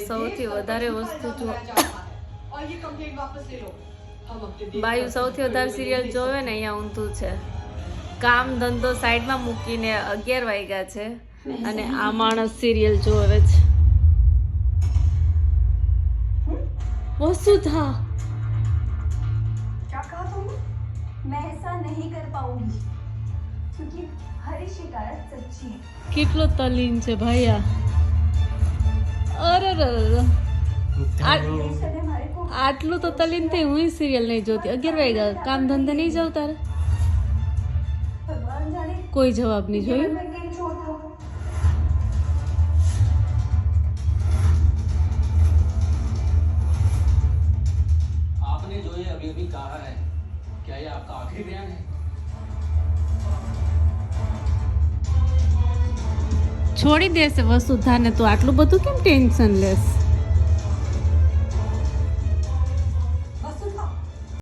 સૌથી વધારે વસ્તુ જો બાયુ સૌથી વધારે સિરિયલ જોવે ને અહીંયા ઊંધું છે. કામ ધંધો સાઈડમાં મૂકીને 11 વાગ્યા છે અને આ માણસ સિરિયલ જોવે છે. વસુધા क्या कहा तुमने? मैं ऐसा नहीं कर पाऊंगी क्योंकि हर शिकायत सच्ची है. કેટલો તલીન છે ભાઈ આ. અરે हमारे को આટલું તો તલીન થઈ હું સિરિયલ નહીં જોતી. 11 વાગ્યા કામ ધંધે નહીં જાવ તારે? भगवान जाने કોઈ જવાબ નહીં જોયું. मैं कहीं छोड़ दो. आपने जो ये अभी अभी कहा है क्या ये आपका आखिरी बयान है? છોડી દેશે વસુધાને. તું આટલું બધું કેમ ટેન્શન લેસ?